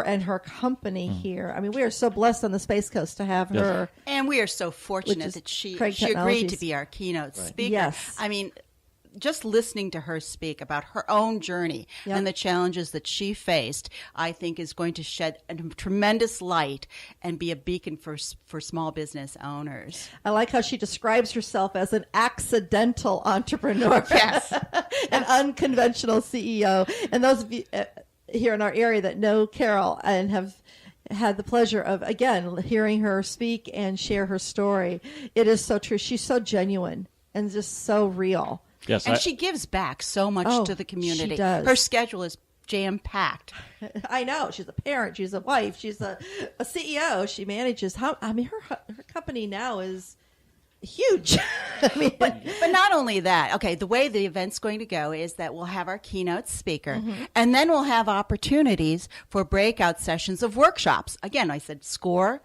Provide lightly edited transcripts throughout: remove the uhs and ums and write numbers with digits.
and her company here. I mean, we are so blessed on the Space Coast to have her. And we are so fortunate that she agreed to be our keynote speaker. Yes. I mean, just listening to her speak about her own journey and the challenges that she faced, I think is going to shed a tremendous light and be a beacon for small business owners. I like how she describes herself as an accidental entrepreneur. Yes. An unconventional CEO. And those of you here in our area that know Carol and have had the pleasure of, again, hearing her speak and share her story, it is so true. She's so genuine and just so real. Yes, and she gives back so much to the community. She does. Her schedule is jam-packed. I know. She's a parent. She's a wife. She's a CEO. She manages. Her company now is huge. I mean, but not only that. Okay, the way the event's going to go is that we'll have our keynote speaker, and then we'll have opportunities for breakout sessions of workshops. Again, I said SCORE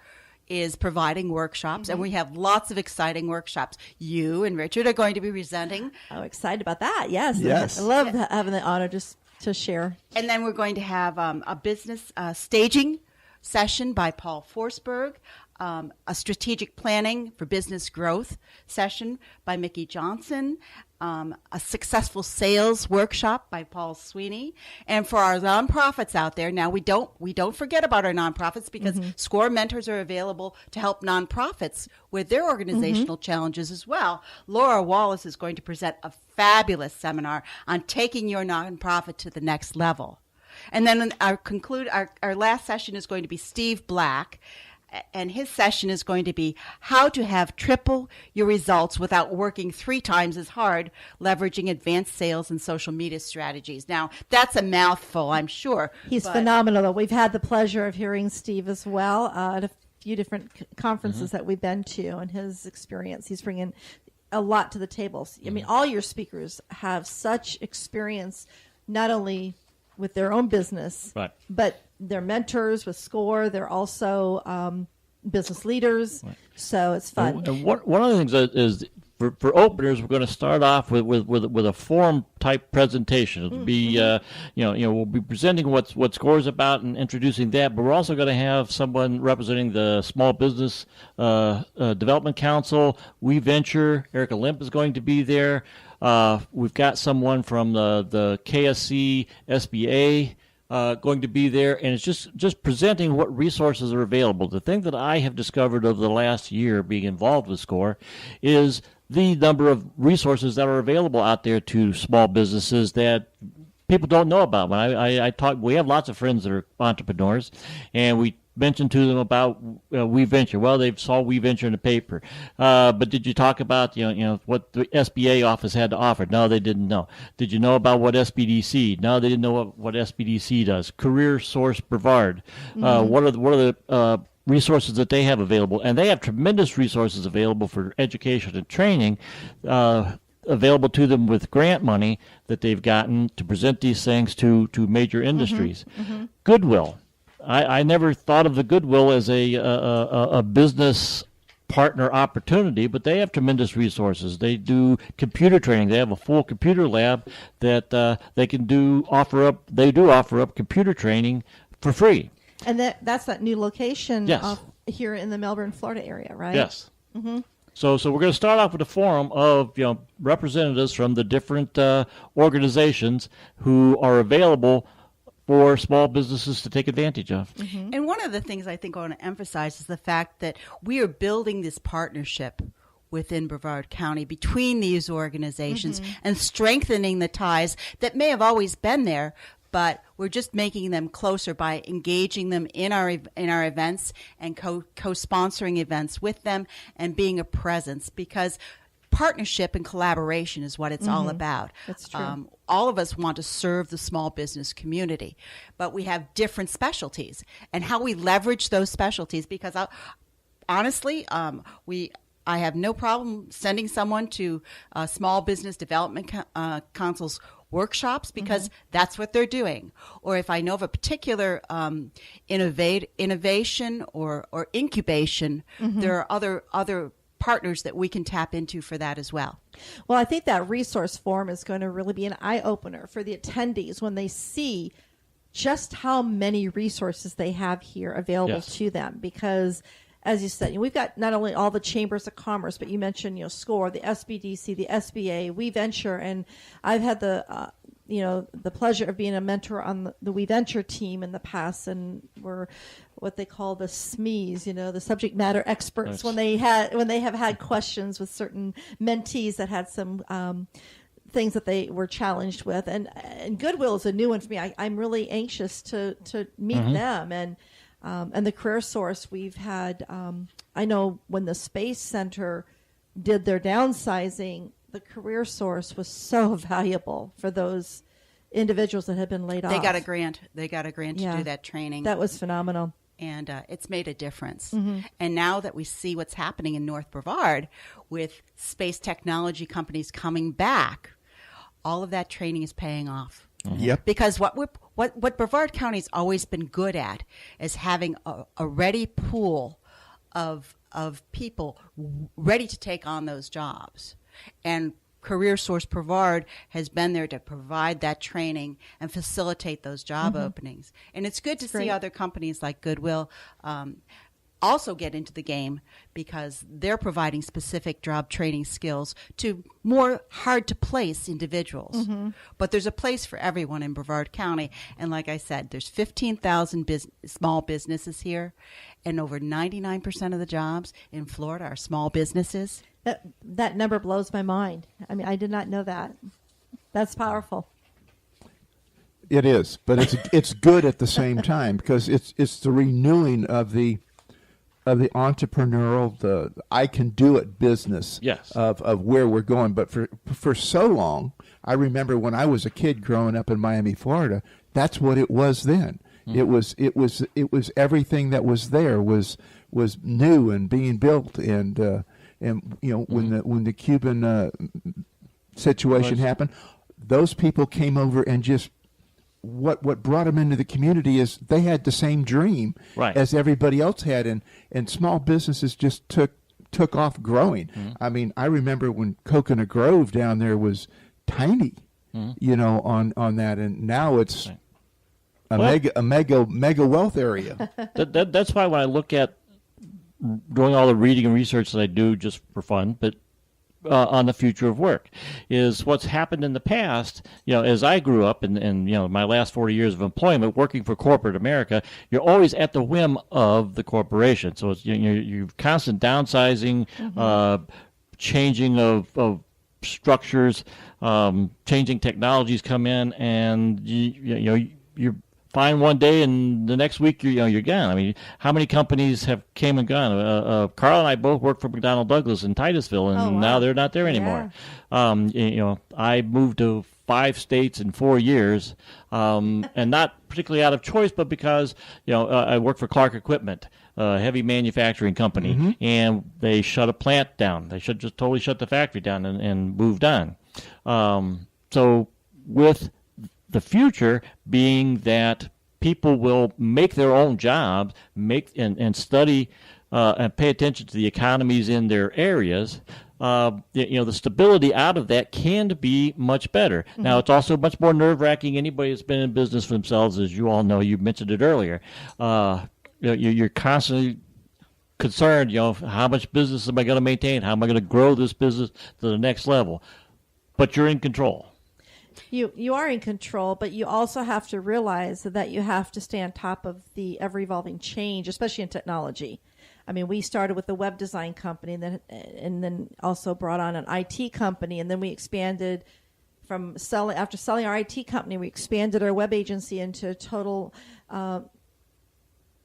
is providing workshops, and we have lots of exciting workshops. You and Richard are going to be presenting. I'm excited about that. Yes. Yes. I love having the honor just to share. And then we're going to have a business staging session by Paul Forsberg, a strategic planning for business growth session by Mickey Johnson, a successful sales workshop by Paul Sweeney. And for our nonprofits out there, now we don't forget about our nonprofits, because SCORE mentors are available to help nonprofits with their organizational challenges as well. Laura Wallace is going to present a fabulous seminar on taking your nonprofit to the next level. And then our last session is going to be Steve Black, and his session is going to be how to have triple your results without working 3 times as hard, leveraging advanced sales and social media strategies. Now, that's a mouthful, I'm sure. He's phenomenal. We've had the pleasure of hearing Steve as well at a few different conferences that we've been to, and his experience. He's bringing a lot to the table. I mean, all your speakers have such experience, not only with their own business, but they're mentors with SCORE. They're also business leaders. Right. So it's fun. And one of the things that is for openers, we're going to start off with a forum type presentation. It'll be we'll be presenting what SCORE is about and introducing that, but we're also going to have someone representing the Small Business Development Council. We Venture. Erica Limp is going to be there. We've got someone from the KSC SBA going to be there, and it's just presenting what resources are available. The thing that I have discovered over the last year being involved with SCORE is the number of resources that are available out there to small businesses that people don't know about. When I talk, we have lots of friends that are entrepreneurs, and we mentioned to them about We Venture. Well, they saw We Venture in the paper, but did you talk about what the SBA office had to offer? No, they didn't know. Did you know about what SBDC? No, they didn't know what SBDC does. Career Source Brevard. What are the resources that they have available? And they have tremendous resources available for education and training. Available to them with grant money that they've gotten to present these things to major industries. Goodwill. I never thought of the Goodwill as a business partner opportunity, but they have tremendous resources. They do computer training. They have a full computer lab that they do offer up computer training for free. And that's that new location Yes. Here in the Melbourne, Florida area, right? Yes. So we're going to start off with a forum of representatives from the different organizations who are available for small businesses to take advantage of. And one of the things I think I want to emphasize is the fact that we are building this partnership within Brevard County between these organizations and strengthening the ties that may have always been there, but we're just making them closer by engaging them in our events and co-sponsoring events with them and being a presence, because partnership and collaboration is what it's all about. That's true. All of us want to serve the small business community, but we have different specialties, and how we leverage those specialties, because honestly, I have no problem sending someone to Small Business Development Council's workshops, because that's what they're doing. Or if I know of a particular innovation or incubation, there are other partners that we can tap into for that as well. Well, I think that resource forum is going to really be an eye-opener for the attendees when they see just how many resources they have here available to them. Because, as you said, we've got not only all the chambers of commerce, but you mentioned, SCORE, the SBDC, the SBA, We Venture, and I've had the pleasure of being a mentor on the We Venture team in the past, and we're what they call the SMEs, the subject matter experts, when they have had questions with certain mentees that had some things that they were challenged with, and Goodwill is a new one for me. I'm really anxious to meet them, and the Career Source we've had. I know when the Space Center did their downsizing, the Career Source was so valuable for those individuals that had been laid off. They got a grant. To do that training. That was phenomenal. And it's made a difference. And now that we see what's happening in North Brevard with space technology companies coming back, all of that training is paying off. Yep. Because what Brevard County's always been good at is having a ready pool of people ready to take on those jobs. And Career Source Brevard has been there to provide that training and facilitate those job openings. And it's good to see other companies like Goodwill also get into the game, because they're providing specific job training skills to more hard-to-place individuals. But there's a place for everyone in Brevard County. And like I said, there's 15,000 small businesses here, and over 99% of the jobs in Florida are small businesses. That number blows my mind. I mean, I did not know that. That's powerful. It is, but it's good at the same time, because it's the renewing of the entrepreneurial, the I can do it business of where we're going. But for so long, I remember when I was a kid growing up in Miami, Florida, that's what it was then. It was everything that was there was new and being built, and when the Cuban situation happened, those people came over and just what brought them into the community is they had the same dream as everybody else had, and small businesses just took off growing. I mean, I remember when Coconut Grove down there was tiny, on that, and now it's a mega wealth area. That's why when I look at doing all the reading and research that I do just for fun, but on the future of work, is what's happened in the past. As I grew up and my last 40 years of employment working for corporate America, you're always at the whim of the corporation. So it's you're constant downsizing, changing of structures, changing technologies come in, and you're fine one day, and the next week you're gone. I mean, how many companies have came and gone? Carl and I both worked for McDonnell Douglas in Titusville, and now they're not there anymore. I moved to 5 states in 4 years, and not particularly out of choice, but because I worked for Clark Equipment, a heavy manufacturing company, and they shut a plant down. They should just totally shut the factory down and moved on. So with the future being that people will make their own jobs, and study and pay attention to the economies in their areas, the stability out of that can be much better. Now, it's also much more nerve-wracking. Anybody that's been in business for themselves, as you all know, you mentioned it earlier, you're constantly concerned, how much business am I going to maintain? How am I going to grow this business to the next level? But you're in control. You are in control, but you also have to realize that you have to stay on top of the ever-evolving change, especially in technology. I mean, we started with a web design company, and then also brought on an IT company, and then we expanded after selling our IT company, we expanded our web agency into a total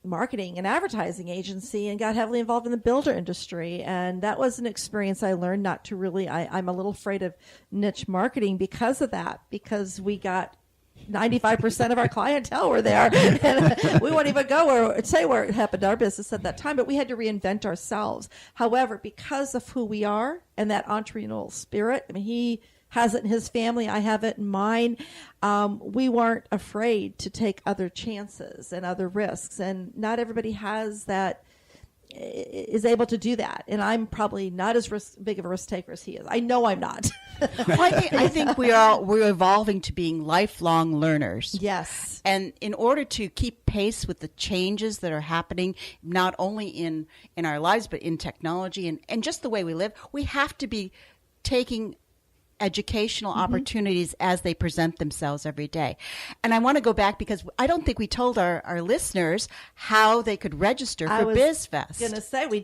marketing and advertising agency, and got heavily involved in the builder industry. And that was an experience I learned not to really, I'm a little afraid of niche marketing because of that, because we got 95% of our clientele were there. And we won't even go or say where it happened to our business at that time, but we had to reinvent ourselves. However, because of who we are and that entrepreneurial spirit, I mean, he has it in his family, I have it in mine. We weren't afraid to take other chances and other risks. And not everybody has that is able to do that, and I'm probably not as big of a risk taker as he is. I know I'm not. Well, I think we're evolving to being lifelong learners. Yes. And in order to keep pace with the changes that are happening, not only in our lives, but in technology and just the way we live, we have to be taking educational opportunities as they present themselves every day. And I want to go back because I don't think we told our listeners how they could register for BizFest. I was going to say we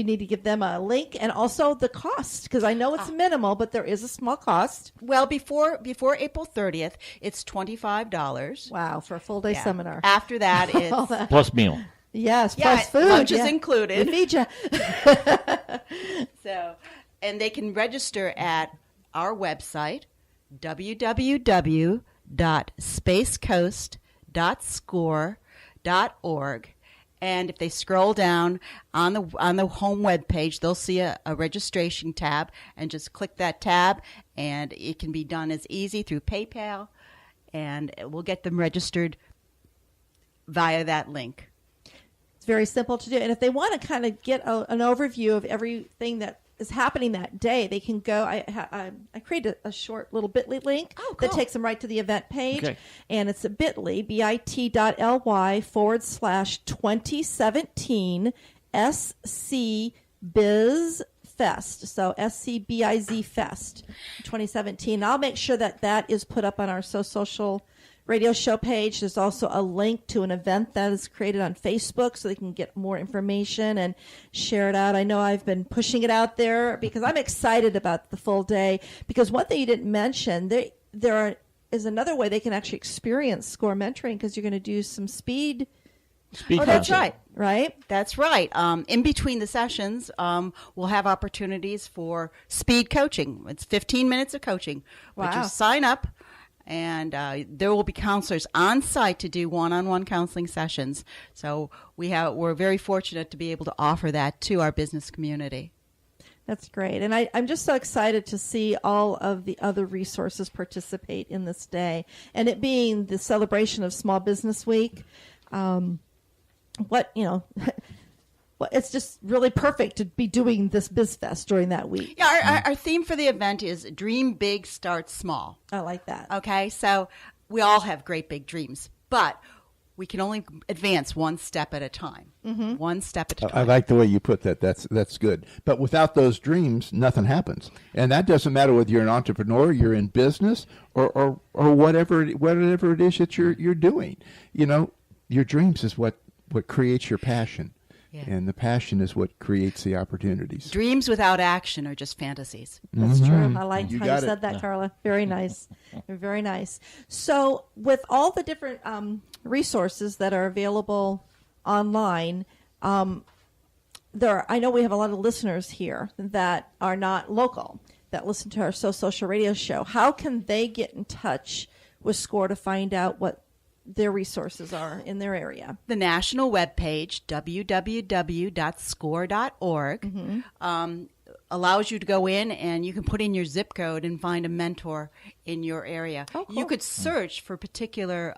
need to give them a link and also the cost, because I know it's minimal, but there is a small cost. Well, before April 30th, it's $25. Wow, for a full day seminar. After that, it's plus meal. Yes, plus food. Lunch is included. We feed you. So, and they can register at our website, www.spacecoast.score.org. And if they scroll down on the home web page, they'll see a registration tab, and just click that tab, and it can be done as easy through PayPal, and we'll get them registered via that link. It's very simple to do. And if they want to kind of get an overview of everything that is happening that day, they can go. I created a short little bit.ly link that takes them right to the event page, and it's a bit.ly, bit.ly/2017 SC Biz Fest. So SCBIZ Fest 2017. I'll make sure that is put up on our social radio show page. There's also a link to an event that is created on Facebook so they can get more information and share it out. I know I've been pushing it out there because I'm excited about the full day, because one thing you didn't mention, there is another way they can actually experience SCORE mentoring, because you're going to do some speed. Oh, that's right. Right? That's right. In between the sessions, we'll have opportunities for speed coaching. It's 15 minutes of coaching. Wow. But you sign up, and there will be counselors on site to do one-on-one counseling sessions. So we're very fortunate to be able to offer that to our business community. That's great. And I'm just so excited to see all of the other resources participate in this day. And it being the celebration of Small Business Week, it's just really perfect to be doing this BizFest during that week. Yeah, our theme for the event is Dream Big, Start Small. I like that. Okay, so we all have great big dreams, but we can only advance one step at a time. Mm-hmm. One step at a time. I like the way you put that. That's good. But without those dreams, nothing happens. And that doesn't matter whether you're an entrepreneur, you're in business, or whatever it is that you're doing. You know, your dreams is what creates your passion. Yeah. And the passion is what creates the opportunities. Dreams without action are just fantasies. That's true. I like how you said that, Carla. Very nice. Very nice. So with all the different resources that are available online, I know we have a lot of listeners here that are not local, that listen to our social radio show. How can they get in touch with SCORE to find out what their resources are in their area? The national webpage, www.score.org, allows you to go in and you can put in your zip code and find a mentor in your area. Oh, cool. You could search for particular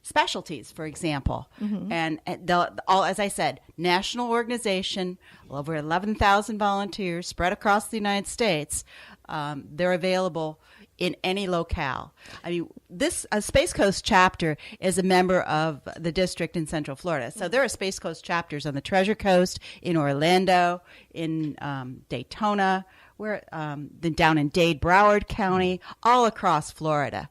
specialties, for example. And as I said, national organization, over 11,000 volunteers spread across the United States. They're available in any locale. I mean, this Space Coast chapter is a member of the district in Central Florida. So there are Space Coast chapters on the Treasure Coast, in Orlando, in Daytona, then down in Dade, Broward County, all across Florida.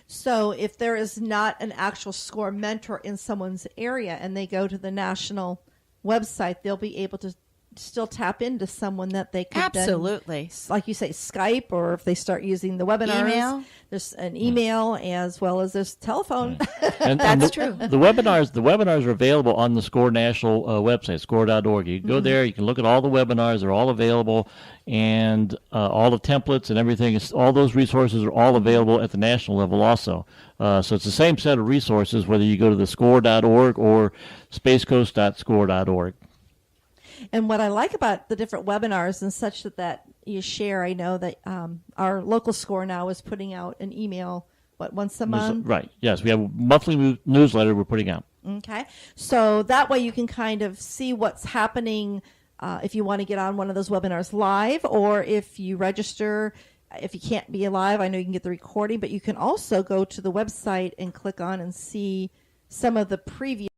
So if there is not an actual SCORE mentor in someone's area and they go to the national website, they'll be able to still tap into someone that they could absolutely then, like you say, Skype, or if they start using the webinars, there's an email as well as there's telephone. And that's true. The webinars are available on the SCORE national website, score.org. You can go there, you can look at all the webinars, they're all available, and all the templates and everything, all those resources are all available at the national level also. So it's the same set of resources whether you go to the score.org or spacecoast.score.org. And what I like about the different webinars and such that you share, I know that our local SCORE now is putting out an email, once a month? Right, yes. We have a monthly newsletter we're putting out. Okay. So that way you can kind of see what's happening if you want to get on one of those webinars live, or if you register. If you can't be live, I know you can get the recording, but you can also go to the website and click on and see some of the previous